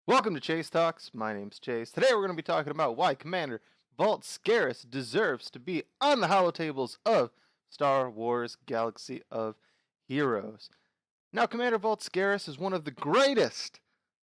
Welcome to Chase Talks. My name's Chase. Today we're going to be talking about why Commander Vult Skerris deserves to be on the holotables of Star Wars Galaxy of Heroes. Now, Commander Vult Skerris is one of the greatest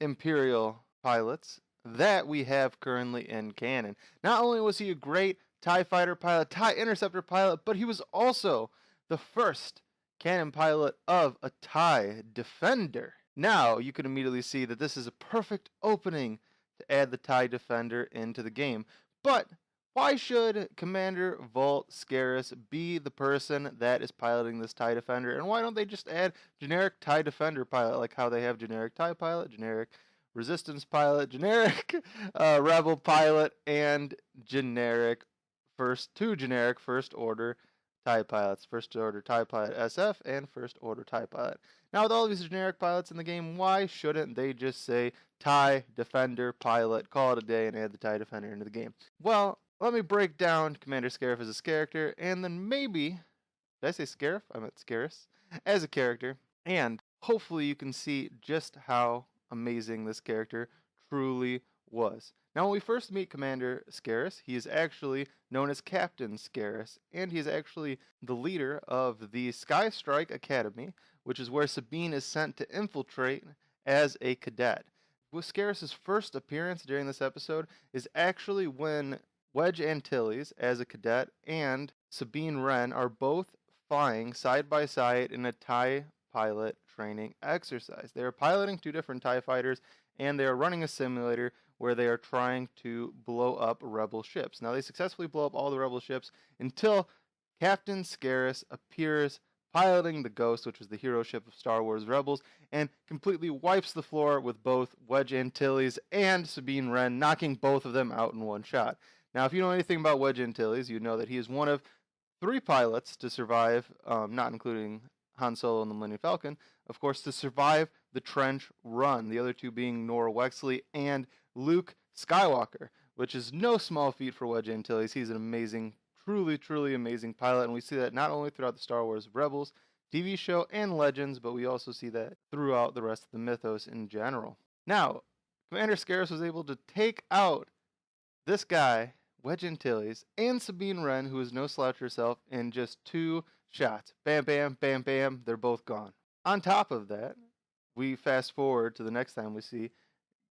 Imperial pilots that we have currently in canon. Not only was he a great TIE fighter pilot, TIE interceptor pilot, but he was also the first canon pilot of a TIE defender. Now you can immediately see that this is a perfect opening to add the TIE defender into the game. But why should Commander Vult Skerris be the person that is piloting this TIE defender? And why don't they just add generic TIE defender pilot, like how they have generic TIE pilot, generic resistance pilot, generic rebel pilot, and generic generic first order TIE pilots, first order TIE pilot SF and first order TIE pilot. Now with all these generic pilots in the game, why shouldn't they just say TIE defender pilot, call it a day, and add the TIE defender into the game? Well, let me break down Commander Skerris as a character, and then maybe, did I say Skerif? I meant Skerris, as a character, and hopefully you can see just how amazing this character truly was. Now, when we first meet Commander Skerris, he is actually known as Captain Skerris, and he is actually the leader of the Sky Strike Academy, which is where Sabine is sent to infiltrate as a cadet. With Skerris' first appearance during this episode is actually when Wedge Antilles, as a cadet, and Sabine Wren are both flying side by side in a TIE pilot training exercise. They are piloting two different TIE fighters, and they are running a simulator where they are trying to blow up rebel ships. Now, they successfully blow up all the rebel ships until Captain Skerris appears piloting the Ghost, which was the hero ship of Star Wars Rebels, and completely wipes the floor with both Wedge Antilles and Sabine Wren, knocking both of them out in one shot. Now, if you know anything about Wedge Antilles, you know that he is one of three pilots to survive, not including Han Solo and the Millennium Falcon, of course, to survive the trench run, the other two being Nora Wexley and Luke Skywalker, which is no small feat for Wedge Antilles. He's an amazing, truly amazing pilot, and we see that not only throughout the Star Wars Rebels TV show and Legends, but we also see that throughout the rest of the mythos in general. Now, Commander Skerris was able to take out this guy, Wedge Antilles, and Sabine Wren, who is no slouch herself, in just two shots. Bam, bam, bam, bam, they're both gone. On top of that, we fast forward to the next time we see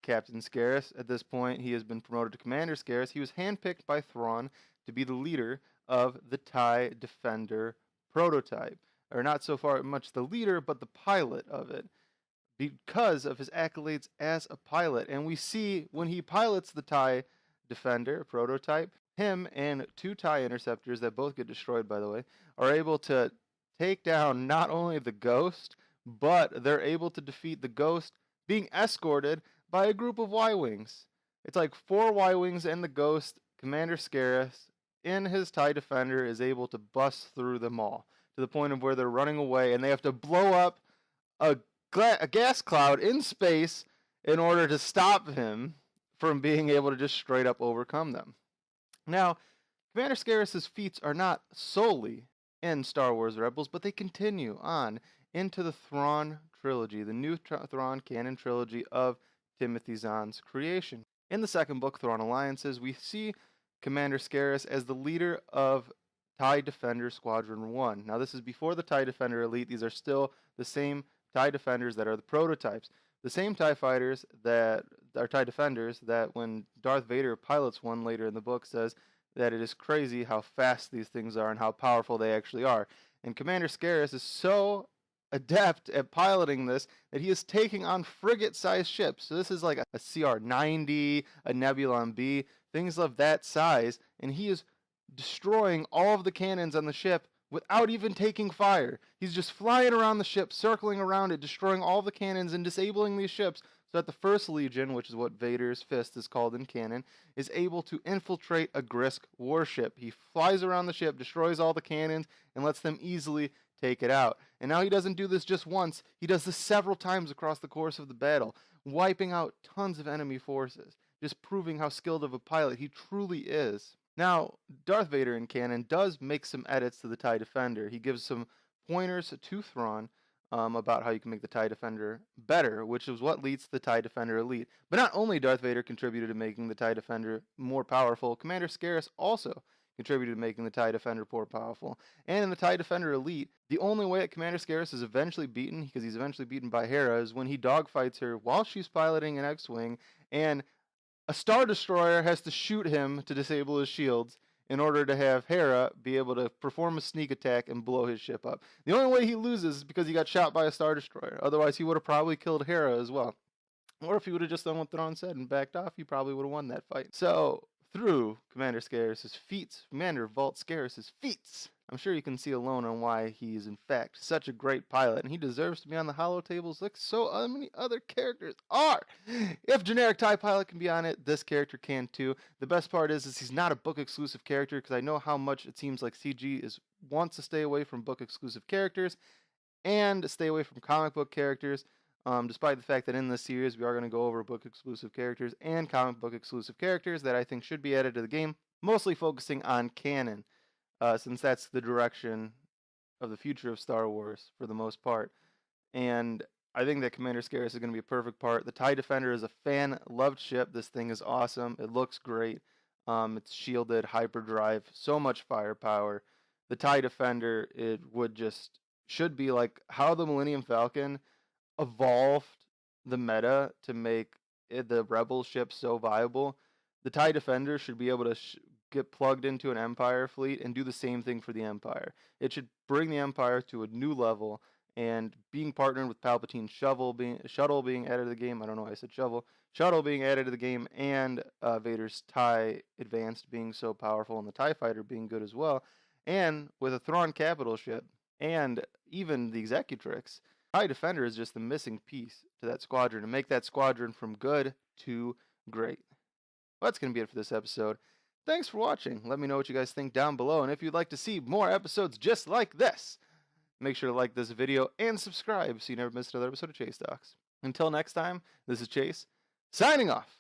Captain Skerris. At this point, he has been promoted to Commander Skerris. He was handpicked by Thrawn to be the leader of the TIE Defender prototype. Or not so far much the leader, but the pilot of it, because of his accolades as a pilot. And we see when he pilots the TIE Defender prototype, him and two TIE interceptors that both get destroyed, by the way, are able to take down not only the Ghost, but they're able to defeat the Ghost being escorted by a group of Y-Wings. It's like 4 Y-Wings and the Ghost. Commander Skerris, in his TIE Defender, is able to bust through them all, to the point of where they're running away, and they have to blow up a gas cloud in space in order to stop him from being able to just straight up overcome them. Now, Commander Skerris' feats are not solely in Star Wars Rebels, but they continue on into the Thrawn trilogy, the new Thrawn canon trilogy of Timothy Zahn's creation. In the second book, Thrawn Alliances, we see Commander Skerris as the leader of TIE Defender Squadron 1. Now, this is before the TIE Defender Elite. These are still the same TIE Defenders that are the prototypes. The same TIE fighters that are TIE Defenders that when Darth Vader pilots one later in the book says that it is crazy how fast these things are and how powerful they actually are. And Commander Skerris is so adept at piloting this that he is taking on frigate-sized ships. So this is like a CR-90, a Nebulon B, things of that size, and he is destroying all of the cannons on the ship without even taking fire. He's just flying around the ship, circling around it, destroying all the cannons and disabling these ships so that the First Legion, which is what Vader's fist is called in canon, is able to infiltrate a Grisk warship. He flies around the ship, destroys all the cannons, and lets them easily take it out. And now he doesn't do this just once, he does this several times across the course of the battle, wiping out tons of enemy forces, just proving how skilled of a pilot he truly is. Now, Darth Vader in canon does make some edits to the TIE Defender. He gives some pointers to Thrawn about how you can make the TIE Defender better, which is what leads to the TIE Defender Elite. But not only Darth Vader contributed to making the TIE Defender more powerful, Commander Skerris also contributed to making the TIE Defender more powerful. And in the TIE Defender Elite, the only way that Commander Skerris is eventually beaten, because he's eventually beaten by Hera, is when he dogfights her while she's piloting an X-Wing, and a Star Destroyer has to shoot him to disable his shields in order to have Hera be able to perform a sneak attack and blow his ship up. The only way he loses is because he got shot by a Star Destroyer. Otherwise, he would have probably killed Hera as well. Or if he would have just done what Thrawn said and backed off, he probably would have won that fight. So, through Commander Skerris' feats, Commander Vult Skerris' feats, I'm sure you can see alone on why he is in fact such a great pilot, and he deserves to be on the holotables like so many other characters are. If generic TIE pilot can be on it, this character can too. The best part is he's not a book exclusive character, because I know how much it seems like CG wants to stay away from book exclusive characters and stay away from comic book characters. Despite the fact that in this series we are going to go over book exclusive characters and comic book exclusive characters that I think should be added to the game, mostly focusing on canon, since that's the direction of the future of Star Wars for the most part. And I think that Commander Skerris is going to be a perfect part. The TIE Defender is a fan-loved ship. This thing is awesome. It looks great. It's shielded, hyperdrive, so much firepower. The TIE Defender, should be like how the Millennium Falcon evolved the meta to make the Rebel ship so viable. The TIE Defender should be able to get plugged into an Empire fleet and do the same thing for the Empire. It should bring the Empire to a new level, and being partnered with Palpatine's shuttle being added to the game. I don't know why I said shovel. Shuttle being added to the game, and Vader's TIE Advanced being so powerful, and the TIE Fighter being good as well, and with a Thrawn capital ship, and even the Executrix, TIE Defender is just the missing piece to that squadron to make that squadron from good to great. Well, that's going to be it for this episode. Thanks for watching. Let me know what you guys think down below, and if you'd like to see more episodes just like this, make sure to like this video and subscribe so you never miss another episode of Chase Talks. Until next time, this is Chase, signing off.